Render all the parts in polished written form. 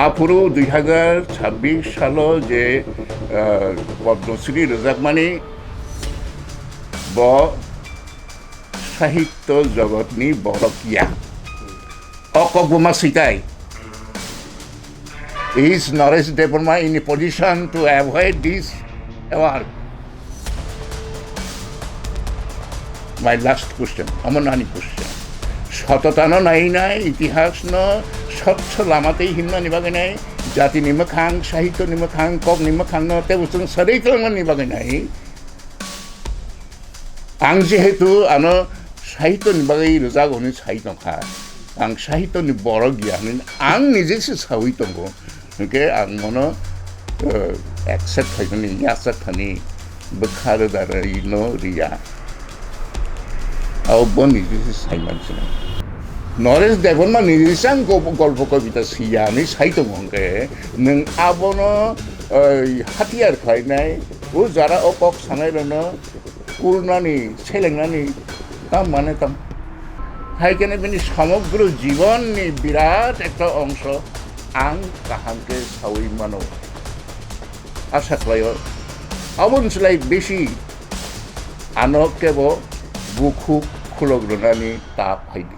আফুরু 2026 সালো যে পদ্মশ্রী রোজাকমানি ব সাহিত্য জগতনি বরকিয়া অকবমা সিটাই is Naresh Devarma in a position to avoid this award? My last question, Amanani question. সততানো নাই নাই ইতিহাস ন স্বচ্ছ লামাতেই হিমনা নিবাগে নাই জাতি নিমখাং সাহিত্য নিমখাং কক নিমখাং তে উচুং সরেই তলঙ্গ নিবাগে নাই आं जिहेतु आनो साहित्य निबागै रोजागौनि साहित्यखा आं साहित्यनि बर' गियान आं निजेसो सावै दङ ओंखे आं मनो एक्सेप्ट थाइगोनि यासेप्ट थानि बोखारो दारै न रिया आव ब निजेसो साइमानसिना नरेश देवबर्मा निजेसां गल्प कविता सियानि साहित्य गंगे नों आबनो हाथियार खायनाय उ जारा अकक सानायरनो कुरनानि सेलेंनानि ताम माने ताम हायकेने बिनि समग्र जीवननि बिराट एकटा अंश आं काहामके सावै मानो आशा खालायो आबनसलाय बेसि आनो केबो बुखु खुलग्रोनानि ता फायदि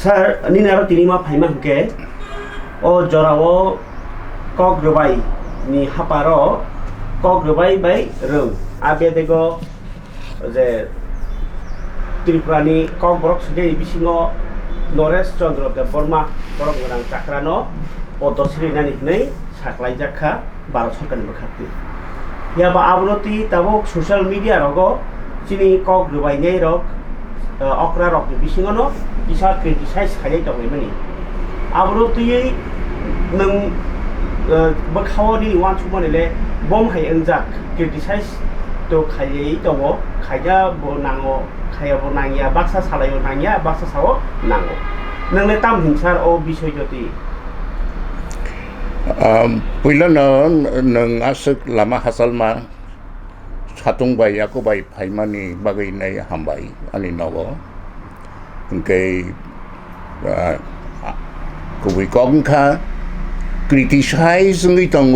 सर निनारो तिनिमा फाइमा हके ओ जरावो कक रबाई नि हापारो कक रबाई बाय रों आबे देगो जे त्रिपुरानि कक बरक सुदे बिसिङो नरेश चन्द्र देवबर्मा बरक गोनां चाक्रानो पद्मश्री नानि नै साख्लाय जाखा भारत सरकारनि बखाति याबा आबरति ताबो सोशल मीडिया रगो चिनि कक रबाई नै रक अक्रा रक बिसिङनो इसा क्रिटिसाइज खायै दङैमोन आबरतियै नों बखावनि वान सुमनेले बम हाय अंजाक क्रिटिसाइज तो खायै दङ खाया बो नाङो खाया बो नाङिया बाक्सा सालायो नाङिया बाक्सा सावो नाङो नोंले ताम हिंसार ओ बिषय जति पहिलानो नों आसक लामा हासालमा सातुंबाय याकुबाय फाइमानि बागैनाय हामबाय आनि नवो ओंकै गुबै कंखा क्रिटिसाइज जोंनि दङ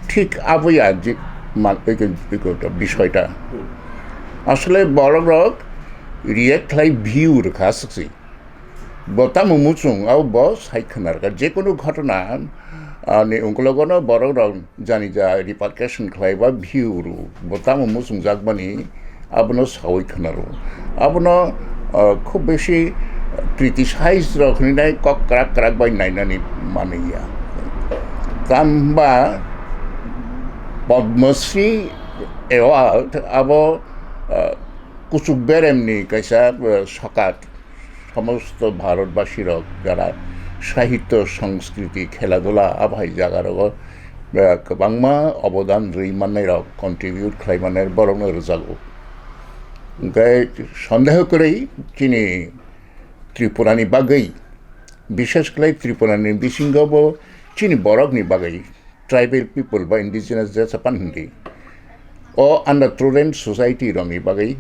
ঠিক আবয়া যে বিষয়টা আসলে বড় রক রিয়েক্ট লাই ভিউ রেখা আসছে বতা মুমুচুং আও ব সাইখনার যে কোনো ঘটনা নে উংকলগনো বড় রক জানি যা রিপারকেশন খাইবা ভিউ রু বতা মুমুচুং জাগবানি আবনো সাইখনারো আবনো খুব বেশি ক্রিটিসাইজ রখনি নাই কক ক্রাক ক্রাক বাই নাইনানি মানিয়া তামবা पद्मश्री एवार्ड अब कुचुक बेरेमनि कैसा सकात समस्त भारतबासी रक जरा साहित्य संस्कृति खेलाधुला आबहाय जागार गोबांमा अबदान रैमाननाय रक कन्ट्रिबिउट खालामनाय बरनो रोजागौ ओमफ्राय सन्देह करै चिनि त्रिपुरानि बागै बिसेसकै त्रिपुरानि बिसिङावबो चिनि बरकनि बागै ट्राइबल पीपल बा इंडिजिनस जापान हिंदी ओ अंडर टोरेंट सोसाइटी रंगी बागै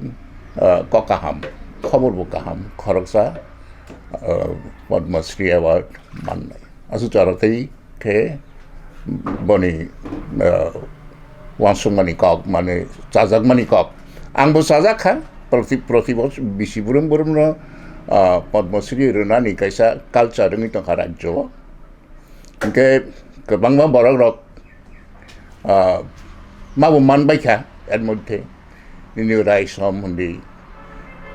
ककाहाम खबर बकाहाम खरकसा पद्मश्री अवार्ड माननाय आसु चारतै के बनि वासुमानि कक माने चाजाकमानि कक आंबो चाजाखा प्रतिबर्ष बिसिबुरुम बुरुम पद्मश्री रोनानि कैसा कालचार रंगी तंखा राज्य ओंखे गोबांबा बरक रक माबो मानबायखा एর মধ্যে নিউ রায় সম্বন্ধে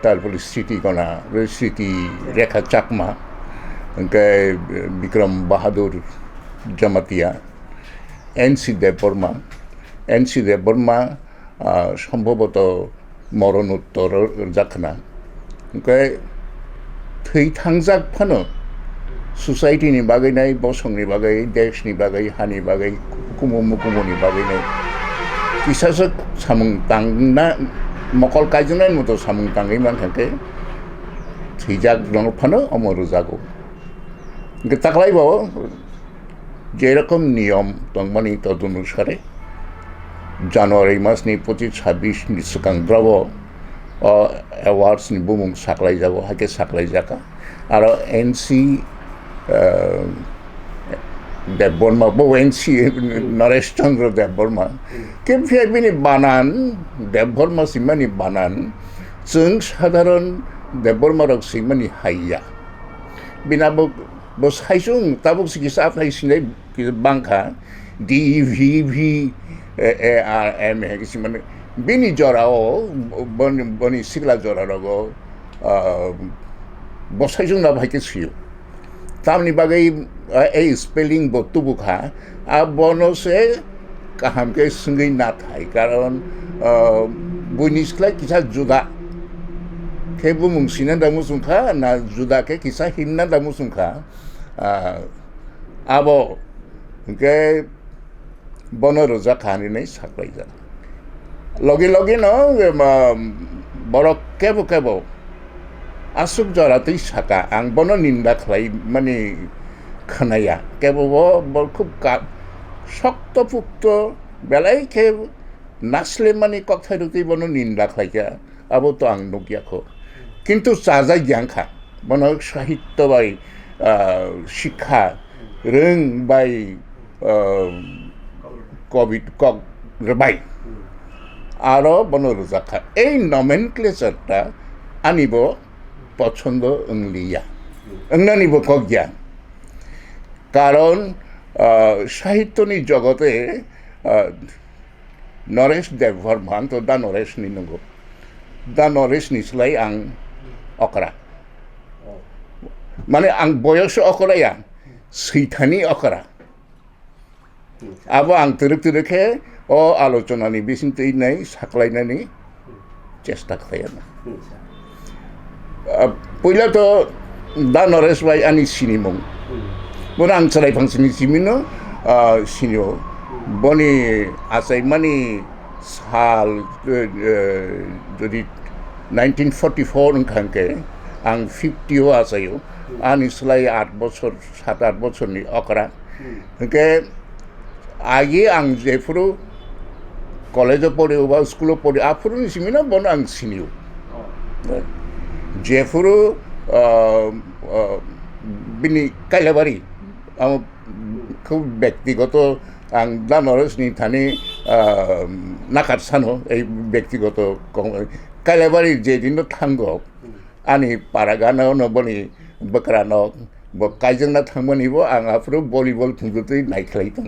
তারপরে স্মৃতিকণা স্মৃতি রেখা চাকমা বিক্রম বাহাদুর জমাতিয়া এনসি দেববর্মা সম্ভবত মরণোত্তর জাখনা थै थांजाक फानो सोसाइटिनि बागैनाय बसंनि बागै देशनि बागै हानि बागै कुमुनि बागैनाय किसासो सामुं तांना मकल कायजनाय मतो सामुं तांगै मानथांके थैजाक दङ फानो अमर जागौ ताकलायबाव जेरकम नियम दंमानि तदनुसारे জানুয়ারি মাসनि 25-26 नि सिगांफ्रावो एवार्ड्सनि बुमुं साख्लाय जागौ हाके साख्लाय जाका आरो एनसि দেববর্মা বৌএনসি নরেশ চন্দ্র দেববর্মা কিন্তু বিনি বানান দেববর্মা সিমানি বানান जों সাধারণ দেববর্মা রক সিমানি হাইয়া বিনা bo saisung tabuk sigi sa aflai sinai bangka DVVARM kisimane bini jorao boni sigla jorarago bo saisung na bhaike siyo tamni bagai ei spelling bo tubukha a bono se kaham ke sungai na thai karon bunisklai kisa juda kebu mungsina da musungkha na juda ke kisa himna da musungkha abo ke bonoroja khani nei saklai ja logi no borok kebo asuk joratei saka ang bono ninda khlai mani khanaya kebo bo khub শক্তপুক্ত বেলাই খে নাচলে মানে কথাই রুটি বনো নিন্দা খাইকা আবো তো আং নকিয়াখো কিন্তু চাজাই জ্ঞানখা বন সাহিত্য বাই শিক্ষা রং বাই কবি কক বাই আরো বন রোজাখা এই নমেনক্লেচারটা আনিব পছন্দ অংলিয়া অংনানিব কক জ্ঞান কারণ সাহিত্যনি জগতে নরেশ দেববর্মা তো দা Naresh ni nunggu da Naresh nislai ang okra মানে ang boyos okra ya সৈথানি okra abo ang turuk-turukhe o alochonani bisintei nai saklainani chesta khlayan poila to da Naresh bai ani sinimung bon ang sarai pangsini simino sinyo boni asai mani sal jadi 1944 ngkangke ang 50 o asayo ani selai 8 বছর 7-8 বছর ni okra ke agi ang jefuru college pore ba school pore afuru ni simino bon ang sinyo jefuru bini kailabari আমার খুব ব্যক্তিগত আং দা নরেশনি Thani নাকার সানো এই ব্যক্তিগত কাইলাবাড়ি যেদিন থাঙ্গ আনি পারাগানাও নবনি বকরানো কাইজोंना थांबोनिबो आं आफरो भलिबल थुंजोतै नायख्लाय दङ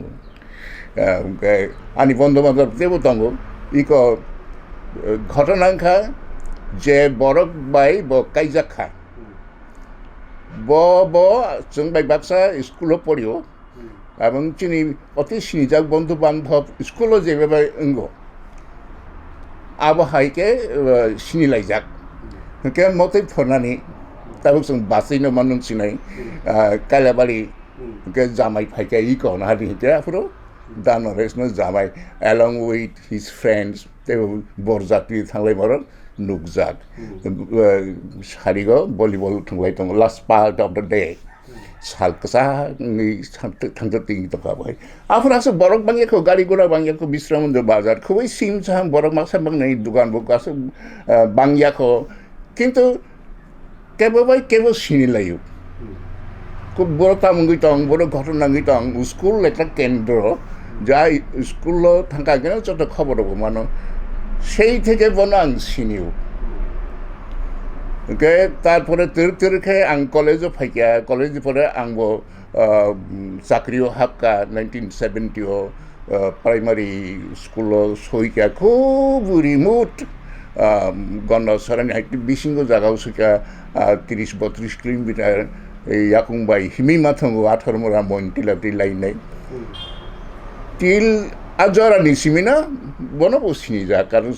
आनि बन्धु बान्धव जेबो दङ इको घटनांखा जे बरक बाय ब काइजाखा bo जों बाय बाक्सा स्कुलाव पढ़ियो এবং চিনি অতি সিনিজাক বন্ধু বান্ধব স্কুলাव जेबेबाय अंगो आबहायके सिनिलायजाक के मते फरनानि ताबुक जों बासैनो मानुं सिनाय कालाबारि के जामाय फायके इको ना दिते आफरो दा नरेशनो जामाय along with his friends they बरजाति थांलाय मर नुकजाक सारिगो भलिबल थांलाय दं last part of the day सालकसा थांजों तकाबाय आफरासो बरक बांगियाखौ गारि घोड़ा बांगियाखौ बिश्रामन्द बाजार खुबै सिमसां बरक मासा बांनाय दुकान बकासो बांगियाखौ किन्तु केबो सिनिलायो খুব বড় তামঙ্গি তং বড় ঘটনাঙ্গি তং স্কুল একটা কেন্দ্র যা স্কুল থাকা গেলে যত খবর হবো মানে সেই থেকে বলো আং সিনিও ওকে তারপরে তেরুখে আং কলেজও ফাইকা কলেজ পরে আংবো চাকরিও হাক্কা 1970 প্রাইমারি স্কুল সইকা খুব রিমোট গণসরানি হাইটি বিশিঙ্গ জায়গাও সইকা 30-32 কিলোমিটার এই ইয়াকুংবাই হিমি মাথঙ্গো 18 মোরা মন্টিলাতি লাইনাই তিল আজরানি সিমিনা বনবো সিনি যা কারণ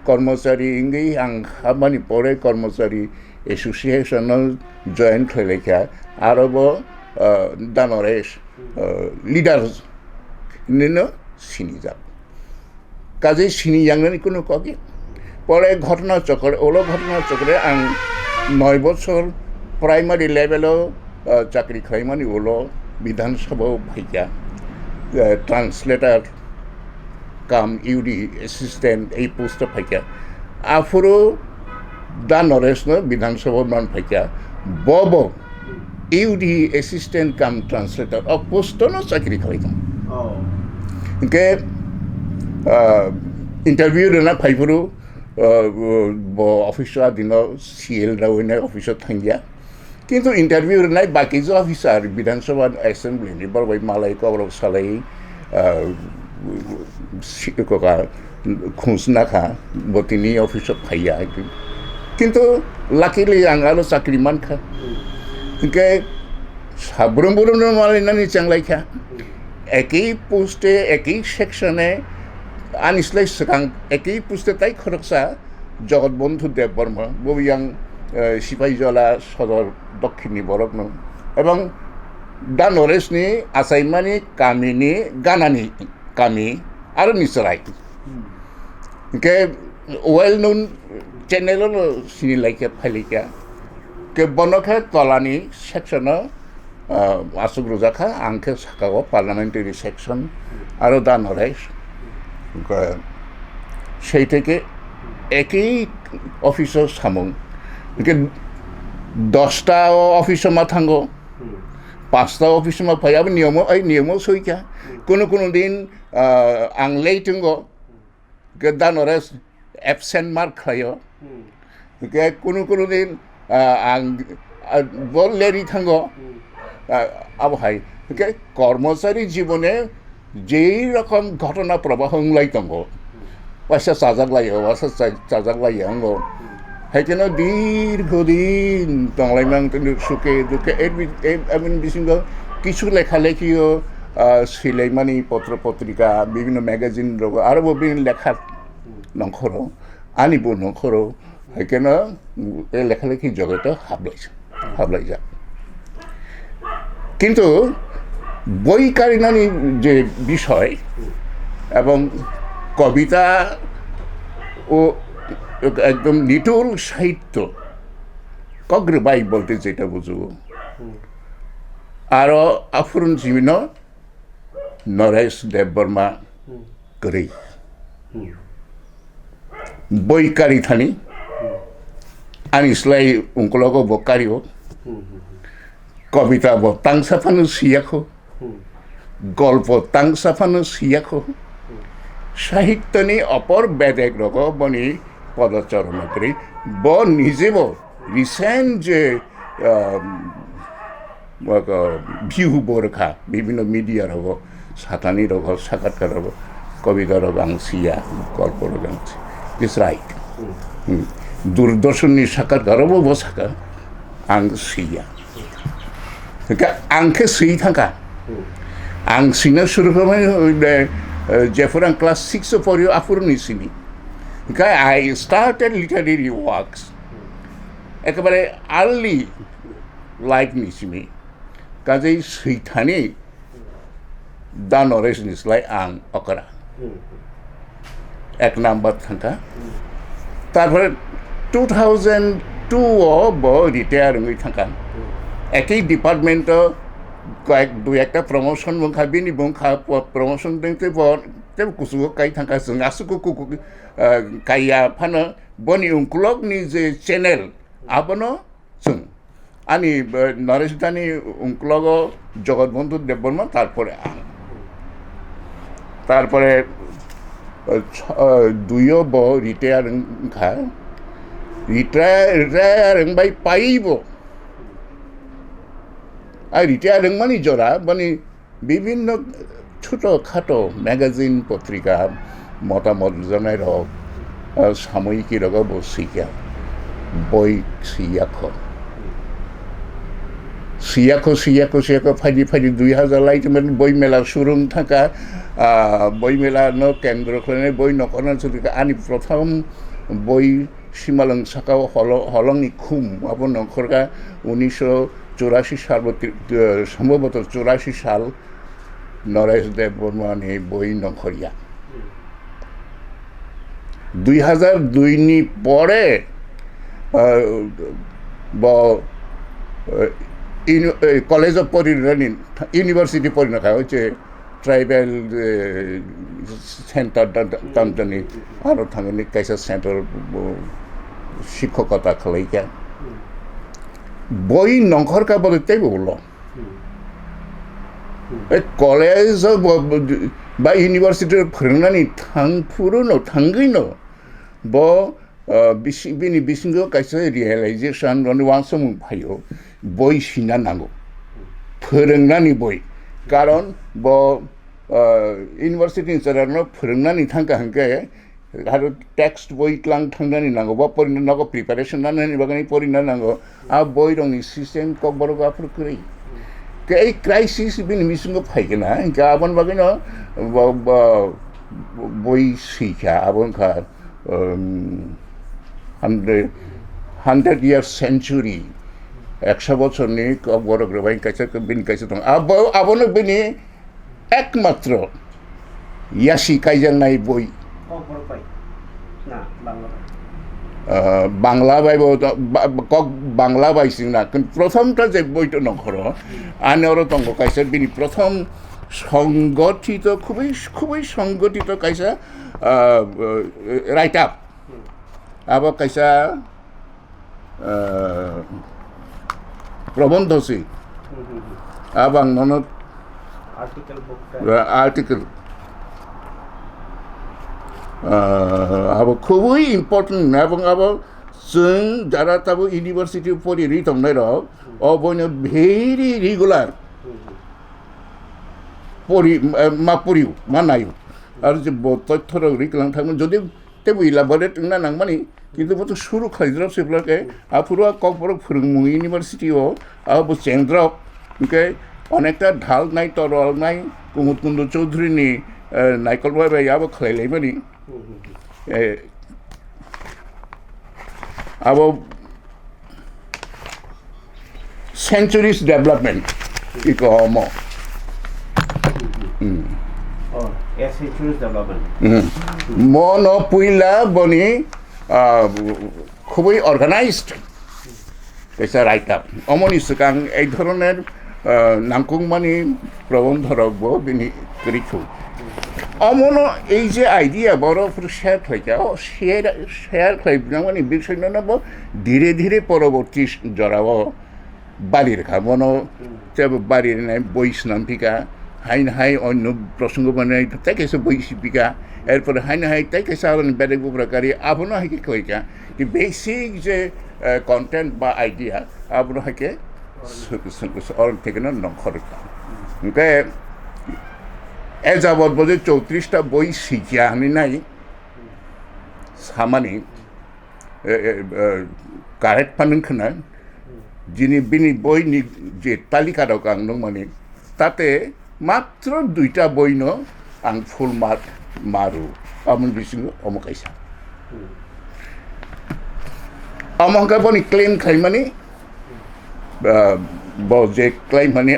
কর্মচারী ইংগেই আং হামানি পরে কর্মচারী এসোসিয়েশনাল জয়েন্ট খেলেখা আরব দা নরেশ লিডার নিন সিনি যা কাজে সিনি জাংনানি কোনো কগে পরে ঘটনা চক্রে ওলো ঘটনা চক্রে আং 9 বছর प्राइमारी लेवल चाकरी खाइमानी ओलो विधानसभा भाइका ट्रांसलेटर काम यूडी असिस्टेंट ए पोस्ट भाइका आफुरो दा नरेश न विधानसभा मान भाइका बब ইউডি এসিস্ট্যান্ট কাম ট্রান্সলেটর পোস্টনো চাকরি খাইতাম ইনকে ইন্টারভিউ না ফাইফোরো অফিস দিন সিএল রাউনাय অফিসত থাঙ্গিয়া কিন্তু ইন্টারভিউ নাই বাকি যে অফিসার বিধানসভা এসেম্বলি বলবাই মালাই কবরক সালাই ককা খুঁজ নাখা বতিনি অফিসত ফাইয়া কিন্তু লাকিলি आं आरो চাকরি মানখা इनके साब्रोमबोनो मालायनानै चांलायखा एकै पोस्टे एकै सेक्शने आनिस्लाय सिगां एकै पोस्टे ताइ खरकसा जगतबन्धु देबबर्मा बबियां सिपाहीजला सदर दक्षिणनि बरकनो एबं दा नरेशनि आसाइमानि कामिनि गानानि कामि आरो निसराय इनके वेल नोन चेनेल सिनिलायखा फाइलायखा के बनखे तलानी सेक्शन आसुक रोजाखा आंखे साकागो पार्लामेंटारि सेक्शन आरो दा नरेश সেই থেকে একই অফিসর সামং इनके 10টা অফিসর मा थांगो 5টা অফিসর मा फायाबो नियमो सैखा कोनो दिन आं लेइथिंगो के दा नरेश एबसेन्ट मार्क खायो के कोनो दिन आं बल लेरि थांगो आबहाय के कर्मचारी जीवने जेई रकम घटना प्रवाह हंलायतांगो वासा चाजागलायो वासा चाजागलायो हायकेनो दीर्घदिन तंलायमां सुखे दुखे एमिन बिसिंग किछु लेखालेखियो सिलायमानि पत्र पत्रिका विभिन्न मैगजिन रगो आरो विभिन्न लेखा नखरो आनिबो नखरो हायकेनो ए लेखालेखि जगते हाबलायजा किन्तु বই কারিনানি যে বিষয় এবং কবিতা ও একদম নিটল সাহিত্য কগ্রবাই বলতে যেটা বুঝবো আরো আফুরন জীবন নরেশ দেববর্মা করে বই কারি থানি আনিসলাই উনকলগো বকারিও কবিতা বো তাংসাফানো সিয়াখো গল্প তাংসাফানো সিয়াখো সাহিত্যনি অপর বেদেক রক বনি পদচরণ করি ব নিজেব রিসেন্ট যে ভিউ বরখা বিভিন্ন মিডিয়া রগ সাতানি রগ সাক্ষাৎকার রগ কবিতা রগ আং সিয়া গল্প রগ আং দিস রাইট দূরদর্শননি সাক্ষাৎকারবো বসাকা आं सिया आंखे सही थांखा आं सिनो शुरू खालामो जेफोर आं क्लास 6 पढ़ियो आफुरनि सिनि आई स्टार्टेड लिटारेरि वर्क्स एकेबारे आर्ली लाइफ निसिमि काजै सैथानि दा नरेश निस्लाय आं अकरा एक नाम्बार थांखा तारपरे 2002 ब रिटायार हई थांखा একই ডিপার্টমেন্ট কয়েক দুই একটা প্রমোশন বংখা বিনি বংখা প্রমোশন দেতে পর তেম কুসুগো কাই থাকা जों आसुको कुकु काइया फानो बनि उंकुलगनि जे चेनेल आबनो जों आनि नरेश दानि उंकुलग जगतबन्धु देबबर्मा तारपरे दुइयो ब रिटायार खा रिटायार बाय पाइबो আর রিটায়ার মানে জরা মানে বিভিন্ন ছোটোখাটো ম্যাগাজিন পত্রিকা মতামত জানাই হোক সাময়িকী রগ বসিকা বই সিয়াখো ফাইদি 2000 লাইট বই মেলা সুরুং থাকা বই মেলা ন কেন্দ্র খানে বই নকনা চলিকা আনি প্রথম বই সীমালং সাকাও হলংনি খুম আপন নখরকা 1984 साल सम्भवतः 84 साल नरेश देबबर्मानि बई नखरिया 2002 नि परे कलेज अफ परिरनि यूनिवर्सिटी परिरखा होचे ट्राइबल सेंटर तामतनि आरो थांगनि काइसा सेंटर शिक्षकता खालायका বই নংখরকা বলে তাই বলল কলেজ বা ইউনিভার্সিটির फोरोंनानै थांफुरुनो थांगैनो ब बिनि बिसिंगो कायसे रियेलाइजेसन वानसम फायो बय सिना नांगौ फोरोंनानै बय कारण ब इउनिभार्सिटी इंस्टिट्यूटनो फोरोंनानै थांगा हांके आरो टेक्स्ट बय क्लां थांनानै नांगौ बा परिना नांगौ प्रिपारेशन नानै बागै परिना नांगौ आ बय रंनि सिस्टेम क बरगाफोर करै के क्राइसिस बिनि बिसिंगो फायगोना गाबोन बागैनो बय सिखा आबोन का 100 years century 100 বছরনি বড় গ্রবাই কাছে বিন কাছে দं আবনো বিনি একমাত্র ইয়াসি কাইজাংনাই বই বাংলা বাইব বাংলা বাইসিং না কিন্তু প্রথমটা যে বইটা নখর আনেরও দঙ্গ কাইছে বিনি প্রথম সংগঠিত খুবই সংগঠিত কাইসা রাইট আপ আবার কাইসা প্রবন্ধসি আবার নন আর্টিকেল আবার খুবই ইম্পর্টেন্ট এবং আবার जों যারা তাবো ইউনিভার্সিটি পড়ি দंनाय रक अबयनो भेरि रेगुलार मा पढ़ियो मा नायो आरो जे तथ्य रिकलां थांगोन যদি तेबो इलाबोरेट ना नांमानि কিন্তু বত শুরু খাইদ্রাব সেবলাকে আফুরা ককবর फोरोंमु ইউনিভার্সিটিও আবো চেন্দ্রক ওকে অনেকটা ঢাল নাই তরল নাই কুমুদ কুন্দ চৌধুরীনি নাইকল বাই আবো খাইলাইমানি আবো centuries development ikomo centuries development mono puila boni খুবই অর্গানাইজড কাইসা রাইট আপ অমনি সিগাং এই ধরনের নাংকুংমানি প্রবন্ধ রকবো বিনি করিছু অমন এই যে আইডিয়া বড়ফোর শেয়ার খাইকা শেয়ার খাইবনা মানে বিষয় নব ধীরে ধীরে পরবর্তী জড়াব বাড়ির খা মন বাড়ির নাই বই স্নাম্পিকা হাইন হাই অন্য প্রসঙ্গ মানে তাই কেসে বই শিপিকা এরপরে হাইন হাই তাই কেসে আবার বেলেগ প্রকারী আবনো হাইকে কইকা কি বেসিক যে কন্টেন্ট বা আইডিয়া আবনো হাইকে অর থেকে না নখরকা ওকে এ যাবত বোধ 34টা বই শিখিয়া আমি নাই সামানি কারেক্ট পানন খানা যিনি বিনি বইনি যে তালিকা দক আং দं মানে তাতে মাত্র 2টা বই ন আং ফুল মার্ক মারু আমন বিসিং অমকাইসা আমঙ্কা বনি ক্লেম খাইমানি যে ক্লেম মানে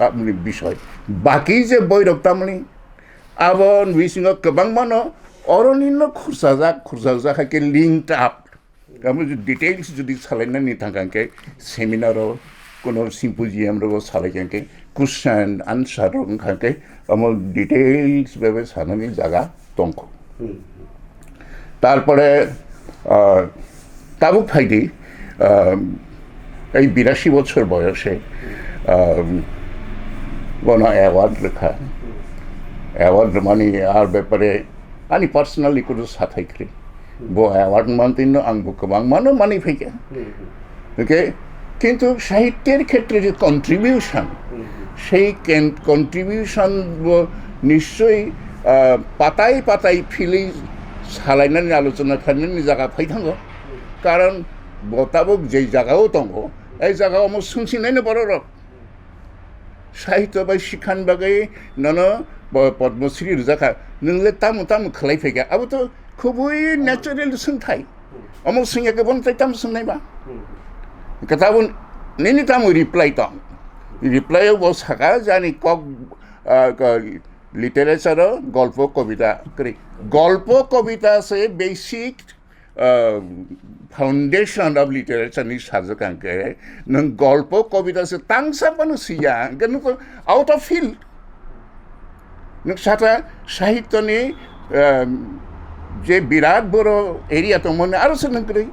আপনি বিষয় বাকি যে বই রক্তামনি আবন বিসিং গোबां মানো অরনিন্ন খুরসাজাকে লিঙ্কড আপ আমি ডিটেইলস যদি সালাইনানি থাকাকে সেমিনারও কোনো সিম্পোজিয়ামরও সালাইকাকে কুয়েশন আনসার খাকে আমার ডিটেইলস ভাবে সানানি জায়গা দंख তারপরে তাবুক ফাইদি এই 82 বছর বয়সে কোনো অ্যাওয়ার্ড লেখা অ্যাওয়ার্ড মানে আর ব্যাপারে আমি পার্সোনালি কোনো সাথাইক্রি বো অ্যাওয়ার্ড মানতিন আংবো गोबां মানো মানি ফেকে ওকে কিন্তু সাহিত্যের ক্ষেত্রে যে কন্ট্রিবিউশন সেই কন্ট্রিবিউশন নিশ্চয়ই পাতায় পাতায় ফিলি সালাইনানি আলোচনা খাইনানি জায়গা ফাইথাঙ্গো কারণ বতাবক যেই জায়গাও দङ এই জায়গা আমার সোंसिनायनो বড় রক সাহিত্য বা শিক্ষান বাগै নন পদ্মশ্রী রুজাখা नोंले तामु खालायफैगा आबो तो খুবই ন্যাচারাল सोंथाय अमुक सोंयाखै बनथाय तामु सोंनायबा कथाबुन नेनि तामु रिप्लाय दं रिप्लायाव बो साका जानि কক लिटारेचार गल्प कविता करी गल्प कविता से बेसिक फाउंडेशन ऑफ लिटरेचर नि साजकांके नों गल्प कविता से तांसापानो सिया गनु आउट ऑफ फील्ड नों साथा साहित्यनि जे बिराट बड़ एरिया दंमोन आरो सोलोंग्रै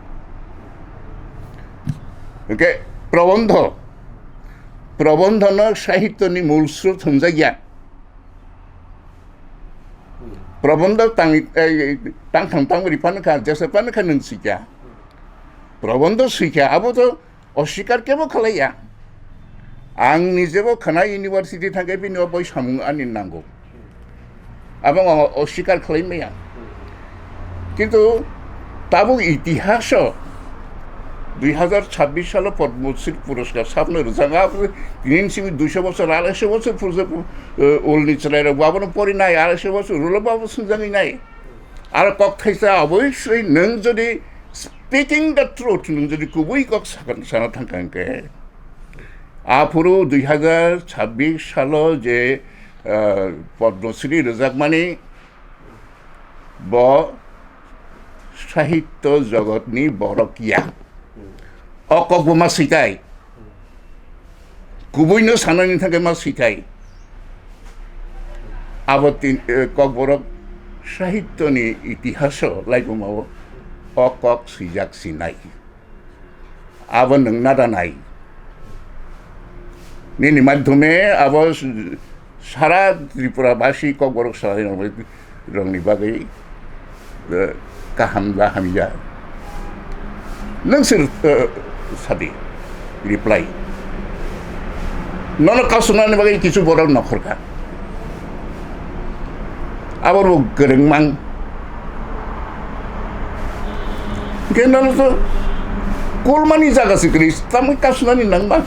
ओके प्रबंधन साहित्यनि मूल स्रोत हमजाया प्रबंध टांग रिफानखा जेसेबानखा नों सिखा प्रबंध सिखा आबो तो अस्वीकार केबो खालाया आं निजेबो खाना इउनिभार्सिटी थांगे बिनो बय सामुं आनि नांगौ आबो अस्वीकार खालायमाया किन्तु ताबो इतिहास 2026 साल पद्मश्री पुरस्कार सापनो रजांगा दिनैसिम 200 बছর 250 बছर उलनि चलायरा बाबनो परिनाय 250 बছर रुल बाबो सुजाङै नाय आरो कक थाइसा अबयस्यै नों जदि स्पीकिंग द ट्रुथ नों जदि गुबै कक साना थांखांके आफुरु 2026 साल जे पद्मश्री रजाकमानि ब साहित्य जगतनि बरकिया अकबो मा सिथाय गुबैनो साननायनि थाखाय मा सिथाय आबती ककबरक साहित्यनि इतिहास लाइगुमाव अकक सिजाक सिनाय आबो नों नादानाय निनि माध्यमे आबो सारा त्रिपुराबासी ककबरक सालायनाय रंनि बागै गाहाम हामिया नोंसोर सादि रिप्लाइ नन कासुनानि बागै किछु बरक नखरखा आबर गोरोंमां केनल तो कलमानि जागासि ग्रिस तामै कासुनानि नांबा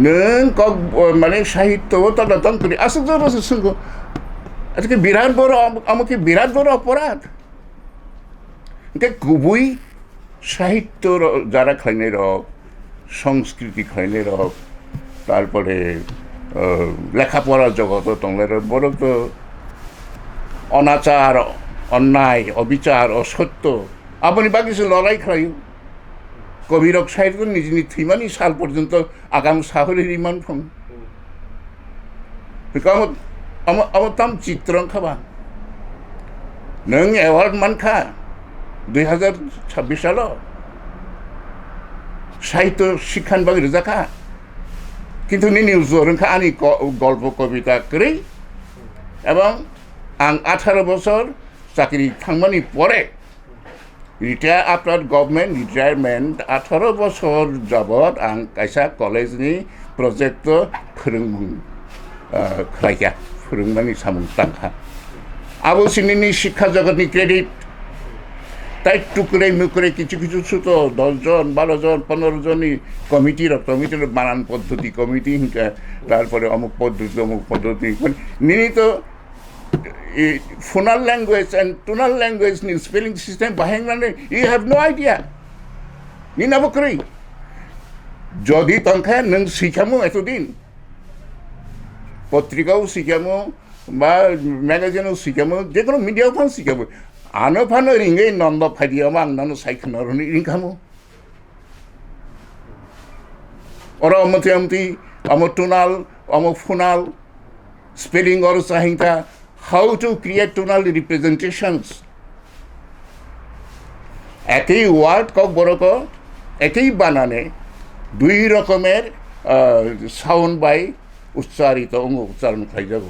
नों कक माने साहित्य तदा तंकरि आसक जरस संगो আজকে বিরাট বড় আমাকে বিরাট বড় অপরাধ এটা গুবই সাহিত্য যারা খাইনে রক সংস্কৃতি খাইনে রক তারপরে লেখাপড়ার জগত তংলের বড় তো অনাচার অন্যায় অবিচার অসত্য আপনি বাকি লড়াই খাইও কবিরক সাহিত্য নিজনি থিমানি সাল পর্যন্ত আগাম সাহরের ইমান ফোন আমার তাম চিত্রং খাবা নং এওয়ার্ড মানখা 2026 সাল সাহিত্য শিক্ষান বাগै রোজাখা কিন্তু নিনি জরংখা আনি গল্প কবিতা করি এবং আং 18 বছর চাকরি থাংমানি পরে রিটায়ার আফটার গভর্নমেন্ট রিটায়ারমেন্ট 18 বছর যাবত আং কাইসা কলেজनि प्रजेक्ट फोरोंमुं खालायखा फोरोंनानै सामुं तांखा आबो सिनिनि शिक्षा जगतनि क्रेडिट তাই টুকরে মুকরে কিছু কিছু ছোট 10 জন 12 জন 15 জনই কমিটির বানান পদ্ধতি কমিটি তারপরে অমুক পদ্ধতি নিয়মিত phonal language and tonal language নি স্পেলিং সিস্টেম বাহাইনানে ইউ হ্যাভ নো আইডিয়া নি নাবকরি যদি তংখা নং শিখামু এতদিন পত্রিকাও শিখামু বা ম্যাগাজিনও শিখামু যে কোনো মিডিয়াও ফান শিখামু আনো ফানো রিঙ্গে নন্দ ফাইদিয়ামা আংনানো সাইখনরনি রিংখামু ওরা অমতি অম টোনাল অম ফোনাল স্পেলিং অর চাহিদা how to create tonal representations একই ওয়ার্ড কক বড়ক একই বানানে দুই রকমের সাউন্ড বাই উচ্চারিত উচ্চারণ খাই যাব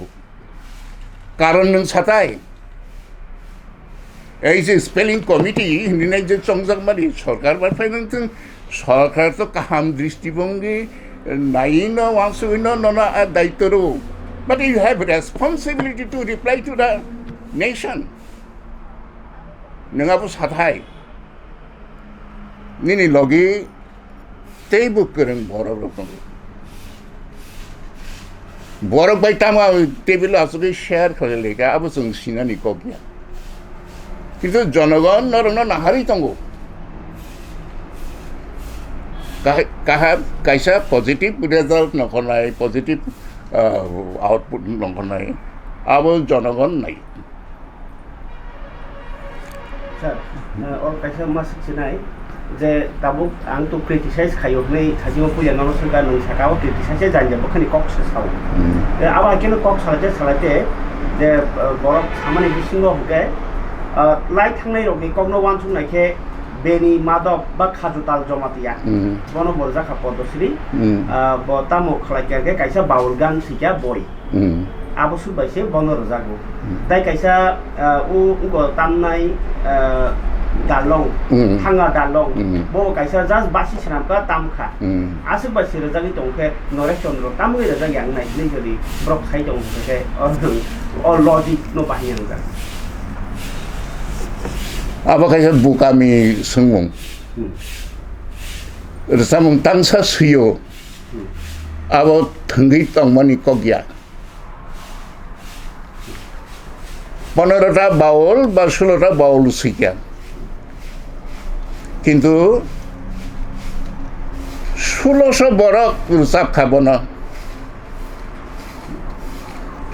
কারণ নং সাতাই এই যে স্পেলিং কমিটি হিন্দি যে চংজাকমারি সরকার বারফাইনান্সিং সরকার তো কাহাম দৃষ্টিভঙ্গি নাই ন ওয়াংসুই ননা দায়িত্বরও but you have responsibility to reply to the nation নঙাবো সাথাই নিনি লগি তেইবো করং বড় রকম বড় বাই তামা টেবিল আসলে শেয়ার করে লেখা আবো जों সিনানি কগিয়া কিন্তু জনগণ নরন নাহারি তঙ্গ কাহা কাইসা পজিটিভ রেজাল্ট নকনাই পজিটিভ আউটপুট নকনাই আবো জনগণ নাই স্যার অল কাইসা মাসিক নাই যে তাবুক আং তো ক্রিটিসাইজ খাইওবनै সাজিমো পুয়া নন सरकार नों साकाव क्रिटिसाइज जानजाबो खानि कक्स साव आबा केन कक्स सालाते जे बरफ सामानि बिसिंग हके लाइट थांनाय रगनि कगनो वानसुं नायखे বেনি মাদক বা খাজুতাল জমাতিয়া বন বরজাখা পদ্মশ্রী বতামো খালাইকে কাইসা বাউল গান সিকা বই abo subaise bonor jago dai kaisa u tamnai dalong hanga dalong bo kaisa jas basi sanam ka tamkha asu basi rajagi tongke Noresh Chandra tamui rajagi yang nai nei jodi brok sai tong ke or logic no bahiang ga abo kaisa bukami sungmung samung tangsa suyo abo thanggi tongmani kogya 15টা বাউল বা 16টা বাউল শিখা কিন্তু 1600 বরক চাপ খাব না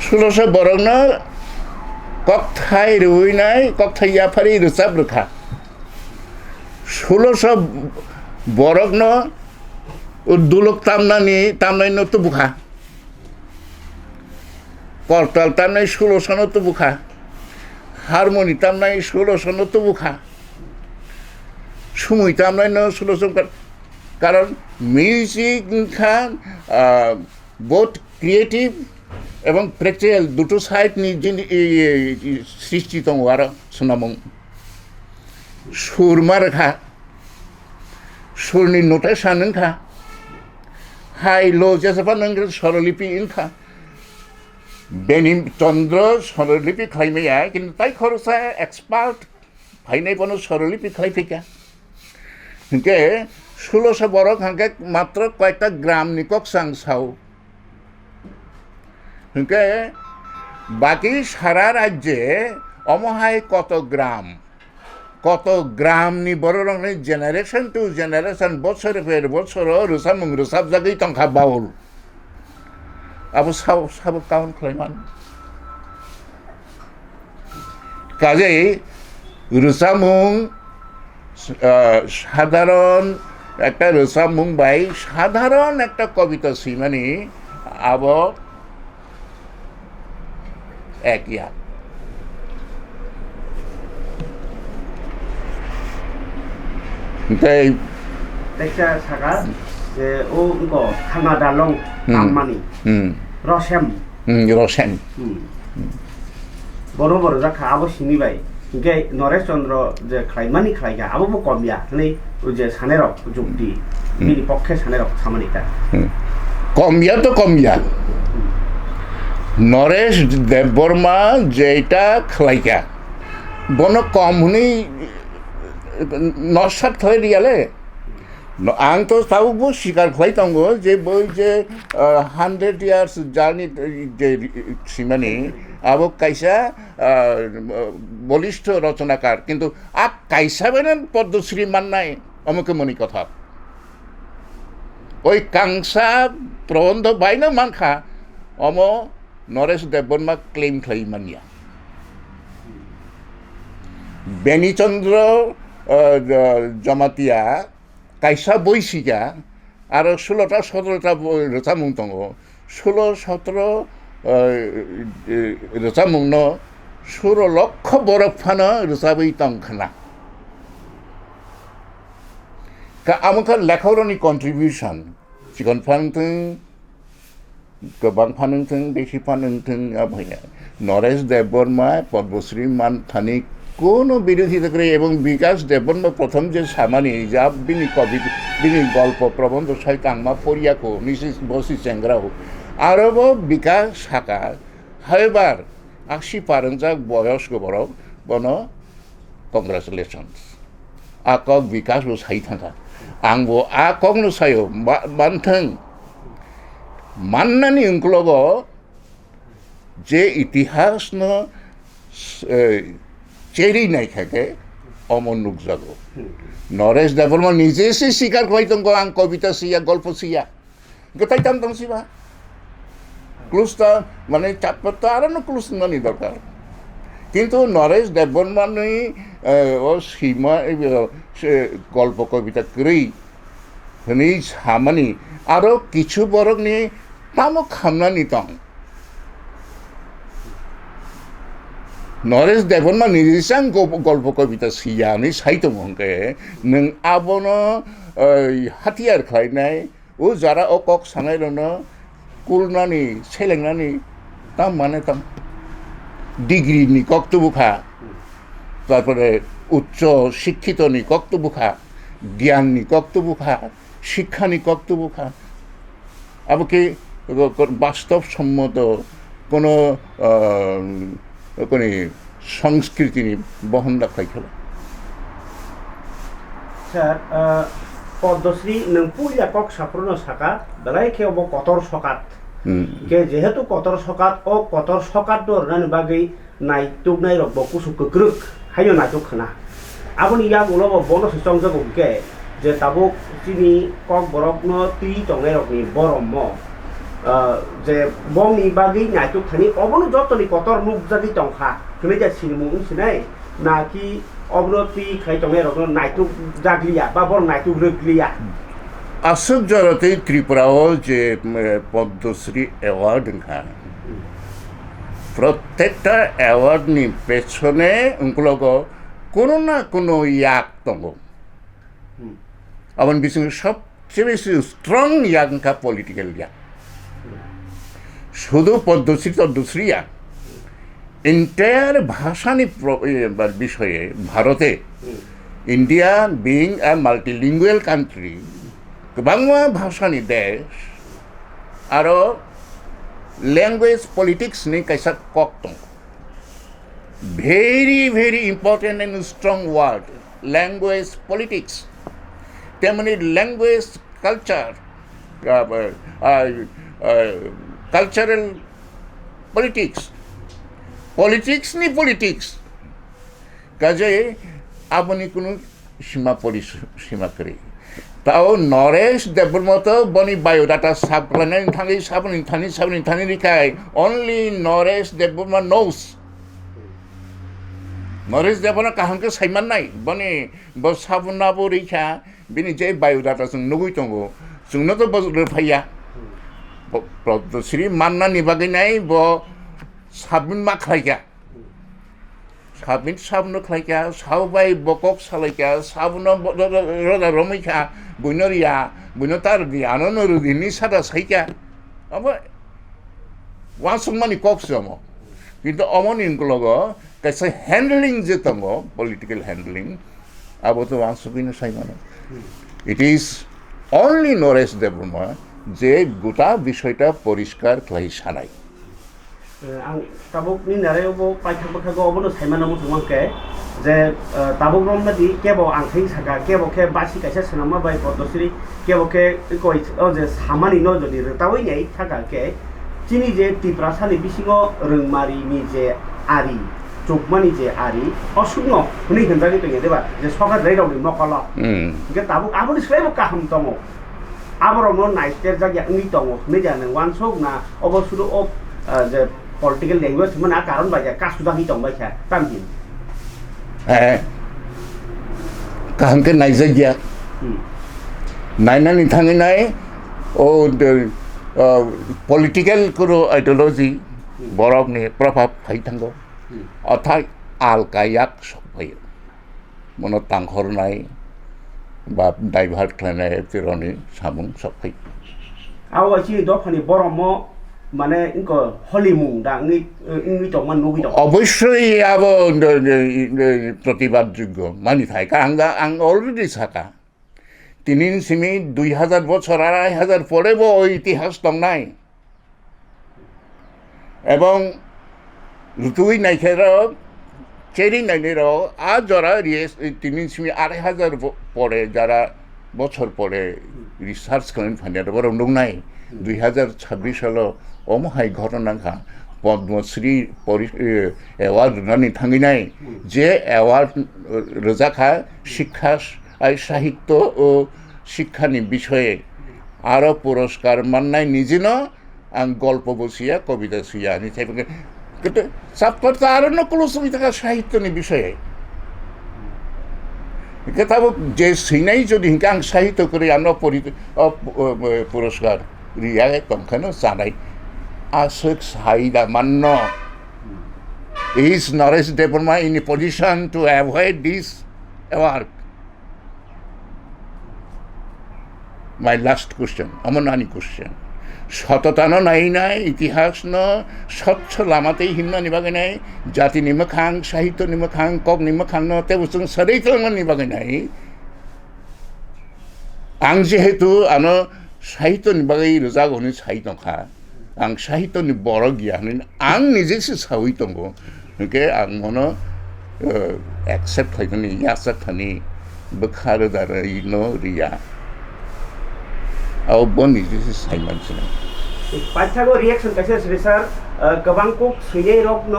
1600 বরক না ককথাই রুই নাই ককথাই ইয়াফারি রুচাপ রুখা 1600 বরক না দুলক তামনাই নতো বুখা করতাল তামনাই 1600 নতো বুখা হারমোনি তামনাই 1600 নতো বুখা সুমুই তামনাই 1600 কারণ মিউজিক খান বোথ ক্রিয়েটিভ এবং প্র্যাকটিক্যাল দুটো সাইড সৃষ্টি দङ आरो सोनामों सुरमा रोखा सुरनि नोटेसन नोंखा हाई लो जेसेबा नों स्वरलिपि इनखा बेनि चन्द्र स्वरलिपि खालामैया किन्तु ताइ खरसा एक्सपार्ट फाइनाय बनो स्वरलिपि खालामफैका हिंके 1600 बरक हांके मात्र कयटा ग्राम निकक सांसाव हिंके बाकी सारा राज्ये अमहाय कत ग्राम नि बररंनि जेनारेशन टू जेनारेशन बछर फेर बछर रोसामुं रोसाब जागै तंखा बाउल अब साब काउन्ट खालाममान काजै रोसामुं साधारण একটা रोसामुं बाय साधारण একটা कविता सिमानि अब एक या Teksa saka je o ngo khanga dalong amani rosem rosem boro boro jakha abo sini bai ge Noresh Chandra je khlaimani khlaiga abo bo komya nei o je sanerok jukti bini pokkhe sanerok samanita komya to komya Noresh Debbarma যেটা খালাইকা বন কম হুনি নসাত খালাই দিয়ালে आं तो तावबो स्वीकार खालामनांगौ जे बै जे 100 years journey जे सिमानि आबो कायसा बलिष्ठ रचनाकार किन्तु आ कायसा बेन पद्मश्री माननाय अमुक मनि कथा ओई कांसा प्रबंध बायनो मानखा अम Noresh Debbarma क्लेम खालाममानिया बेनि चन्द्र जमातिया कायसा बैसिका आरो 16टा 17टा रोजामुं दङ 16-17 रोजामुंनो 16 लक्ष बरफानो रोजाबै दंखाना का आमुखा लेखावरनि कन्ट्रिबिउसन सिगन फानथों गोबां फानथों बेसि फानथों आबहाया Noresh Debbarma पद्मश्री मानथानि কোনো বিরোধী থাকে এবং বিকাশ দেববর্মা প্রথম যে সামানি যা বিনি কবি বিনি গল্প প্রবন্ধ সাহিত্য আংমা পড়িয়াকো নিশিস বসি চেংগ্রাও আরব বিকাশ শাখা হাইবার 80 পারঞ্জাক বয়স্ক বরক বন কংগ্রেচুলেশনস আকক বিকাশ ও সাই থাকা আংবো আকক নো সাयो মানथों माननानि ओंख्लग जे इतिहास न चेरी नाई खाके अमन नुक जागो Noresh Debbarma निजे से स्वीकार खालामदों आं कविता सिया गल्प सिया गताय ताम सिबा क्लुसता माने चापता आरो न क्लुस ननि दरकार किन्तु Noresh Debbarma नि ओ सीमा गल्प कविता करै हनि सामानि आरो किछु बरकनि तामो खामनानि दं नरेश देबरमा निजेसां गल्प कविता सियानि साहित्य मंके नों आबनो हाथियार खालायनाय ओ जारा अकक सानायलनो कुलनानि सेलेंनानि ताम माने ताम डिग्रीनि कक्तबुखा तारपरे उच्च शिक्षितनि कक्तबुखा জ্ঞাননি কক্তবুখা শিক্ষানি কক্তবুখা আবকে বাস্তবসম্মত কোনো কোনো সংস্কৃতি বহন রাখাই খেলা স্যার পদ্মশ্রী নং পুলিয়া কক সাপ্রনো সাকা বেলায় খেব কতর সকাত কে যেহেতু কতর সকাত ও কতর সকাত দরনানি বাগै নাইতুক নাই রব কুসুক গ্রুক হাইও নাইতুক খানা আপনি ইয়াক উলব বনস সংযোগ কে যে তাবুক চিনি কক বরকনো তি টংনাই রকনি বরম যে বংনি বাগै নাইতুক থানি অবনো যতনি কতর মুখ জাগি টংখা তুমি যা সিনিমু সিনাই নাকি অবনতি খাই টংনাই রকনো নাইতুক জাগলিয়া বা বর নাইতুক রগলিয়া আসল জরতে ত্রিপুরাও যে পদ্মশ্রী অ্যাওয়ার্ড না প্রত্যেকটা অ্যাওয়ার্ডনি পেছনে উনকুলগ কোনো না কোনো ইয়াক দङ আবার বিশেষ সবচেয়ে বেশি স্ট্রং ইয়াককা পলিটিক্যাল ইয়াক শুধু পদ্মশ্রী ইয়াক এন্টায়ার ভাষানি বিষয়ে ভারতে India being a multilingual country गोबां भाषानि देश आरो लैंग्वेज पलिटिक्स नि कैसा कक दं very important and strong word language politics तेमनि language culture cultural politics नि politics काजे आबनि कुनु सीमा करे ताओ नरेश देबरमत बनी बायोडाटा साबलानानै थाङै साबनि थाङै रिखाय only नरेश देबरमा knows नरेश देबना काहांके साइमान नाय बनी ब साबनाबो रिखा बिनि जे बायोडाटा जों नुगै दङ जोंनो तो बजर फैया पद्मश्री मानना निबागै नाय ब साबमिन मा खायगा साबनो खायगा सावबाय बकक सालायगा साबनो रदा रमैखा बुनरिया बुनतार दियानो नरुदिनि सादा साइका अब वासुमानि कक्स जम किन्तु अमनि लग कैसे हैंडलिंग जे दङ पलिटिकल हैंडलिंग अब तो वासुबिनो साइमानो it is only Naresh Debbarma जे गोटा विषयटा परिष्कार खालाय सानाय आं ताबुकनि नारायावबो पाइथाबखागो अबनो साइमाना मुसुमांके जे ताबुक रमनादि केबो आंखै सागा केबो के बासि कायसा सनामा बाय पद्मश्री केबो के कय जे सामानि न जदि रतावै नै थागा के चिनि जे तिप्रासानि बिसिङो रोंमारिनि जे आरि चोकमानि जे आरि असुङो हुनै हनजागै दङ देबा जे सका दैरावनि मकल के ताबुक आबनि स्लाइबो काहाम दङ आबरनो नाइटेर जागिया नि दङ नै जानो वानसोक ना अबसुरु अफ जे political language mana karon baja kasuda hi tong bacha tamjin kahangke naijagya nainani thangi nai o political kuro ideology borok ni prabhav khai thango athai alkayak sobai mono tanghor nai ba divert khlane tironi samung sobai awachi dophani boromo মানে ইনকো হলিমুং দা ইংলি টমান নবি দ অবশ্যই আব প্রতিবাদযোগ্য মানি থাকে আং already সাকা তিনিন সিমি 2000 বছর 2500 পরেব ইতিহাস দং নাই এবং লুতুই নাইখের cherry নাইনের আ জরা তিনিন সিমি 2500 পরে যারা বছর পরে রিসার্চ করেন ফান্ডার বড় দং নাই 2026 সাল অমহাই ঘটনাখা পদ্মশ্রী অ্যাওয়ার্ড রানি থাঙ্গিনাই যে অ্যাওয়ার্ড রোজাখা শিক্ষা সাহিত্য ও শিক্ষানি বিষয়ে আরো পুরস্কার মান্নাই নিজেন আং গল্প বসিয়া কবিতা সুইয়া নি থাইবে কিন্তু সাপটা আরো নকল সুবিধা সাহিত্যনি বিষয়ে কেতাব যে সিনাই যদি হিংকা আং সাহিত্য করে আমরা পুরস্কার রিয়া তংখানো জানাই আসক সাইদা মান্য Is Naresh Devarma in a position to avoid this work? My last question, Amanani question. সততানো নাই নাই ইতিহাস ন স্বচ্ছ লামাতেই হিমনা নিবাগে নাই জাতি নিমখাং সাহিত্য নিমখাং কক নিমখাং ন তেবুসং সदै তলঙ্গ নিবাগে নাই आं जिहेतु आनो साहित्यनि बागै रोजाग हनै साहित्यखा आं साहित्यनि बर' गिया होननानै आं निजेसो सावै दङ ओंखे आं मनो एक्सेप्ट खालामनानै यासाखानि बोखारो दारै न रिया आव बन निजेसो सायमानसिना पाठ्यागो रिएक्शन कैसे सर गोबांखौ सुयै रक न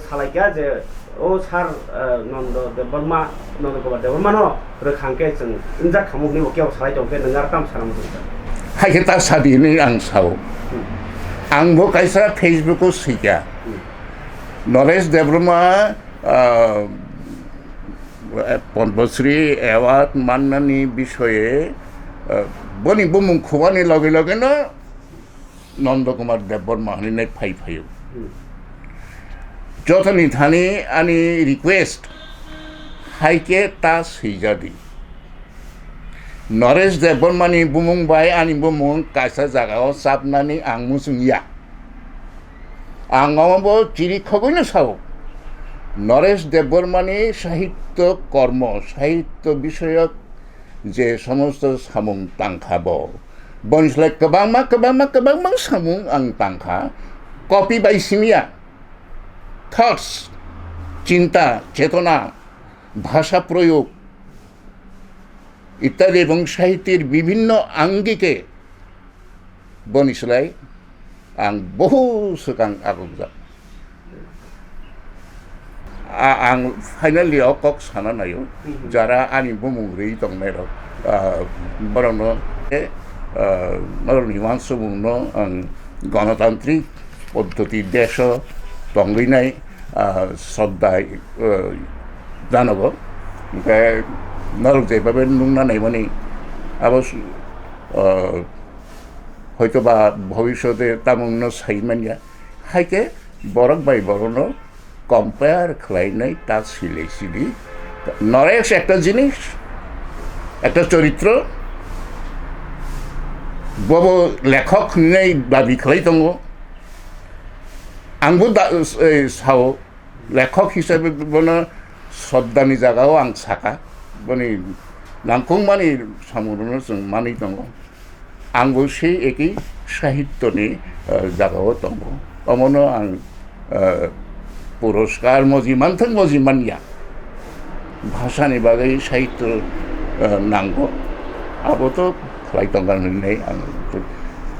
सालायगा जे ओ सार नन्द देवर्मा नन्द कुमार देवर्मा न रोखांके जों इंजा खामुनि बकेयाव सालाय दंके नोंगार काम सारामोन हायता सादिनि आं साव आंबो कायसा फेसबुकखौ सैया नरेश देवर्मा पद्मश्री एवार्ड माननायनि बिषये बनिबो मुंखबानि लगे लगेनो नन्द कुमार देवर्मा होननाय फायो जतनी थानी आनी रिक्वेस्ट हाइके ता सैजादी नरेश देवर्मानि बुमुंबाय आनी बुमुं कायसा जागायाव साबनानि आं मुसुंया आंगावबो चिरि खगैनो साव नरेश देवर्मानि साहित्य कर्म साहित्य विषयक जे समस्त सामुं तांखाब बनस्लाय गोबां सामुं आं तांखा कपि बायसिमिया थट्स चिंता चेतना भाषा प्रयोग इत्यादि एवं साहित्येर विभिन्न आंगिके बनिसलाय आं बहु सिगां आगुजा आं फाइनालि कक साना नायो जारा आंनि बुमुंग्रै दंनाय बरनो हिमांशु बुंनो आं गणतान्त्रिक पद्धति देश दंगैनाय श्रद्धा जानबो ओमफ्राय नरक जायबाबो नुना नायमाने आबो হয়তোবা ভবিষ্যতে তামুন্ন সাইমানিয়া হাইকে বরক বাই বরনো কম্পেয়ার খালাইনাই তা সিলেছিলি নরেশ একটা জিনিস একটা চরিত্র বব লেখক নেই দাবি খালাই দङ आंबो साव लेखक हिसाबै बनो श्रद्धानि जागायाव आं साका बनि नांखं मानि सामुरनो जों मानि दङ आंबो से एकै साहित्यनि जागायाव दङ अमनो आं पुरस्कार मजिमानथों मजिमानिया भाषानि बागै साहित्य नांगौ आबोथ' खालायदोंगान होननाय आं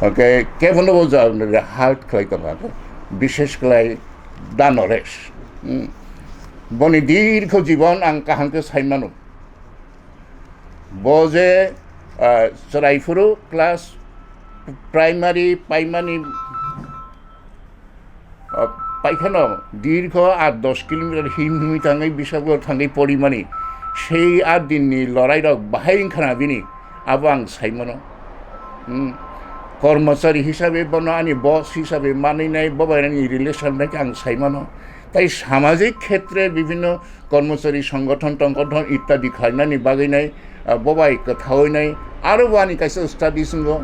ओके केबोनबो जानो हार्ट खालायदोंगान विशेष कलाई दा नरेश बनि दीर्घ जीवन आं काहांखौ सायमानो बजे सराइफुरु क्लास प्राइमारी पाइमानि पाइखानो दीर्घ 8-10 किलोमीटर हिम हिमी थाङै बिसागुआव थाङै परिमानि সেই 8 दिननि लड़ाइरक बाहाय ओंखारना बिनि आबो आं सायमानो कर्मचारी हिसाबै बनो आंनि बस हिसाबै मानिनाय बबायनायनि रिलेशन आं सायमानो ताई सामाजिक क्षेत्रे विभिन्न कर्मचारी संगठन टंगठन इत्यादि खालामनानै बागैनाय बबाय कथावैनाय आरो बानि कायसे स्टाडि सिंगो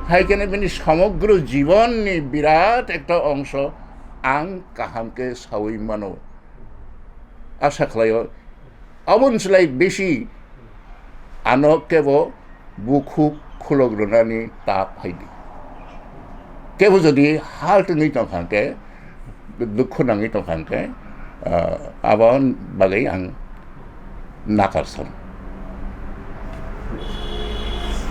हायकेने बिनि समग्र जीवननि बिराट एकटा अंश आं काहामके सावै मानो आशा खालायो अबनसलाय बेसि आनो केबो बुखु खुलग्रोनानै ता फायदि केबो जदि हाल्ट नै तंखांके दुखु नाङै तंखांके आबा बागै आं नाकारसान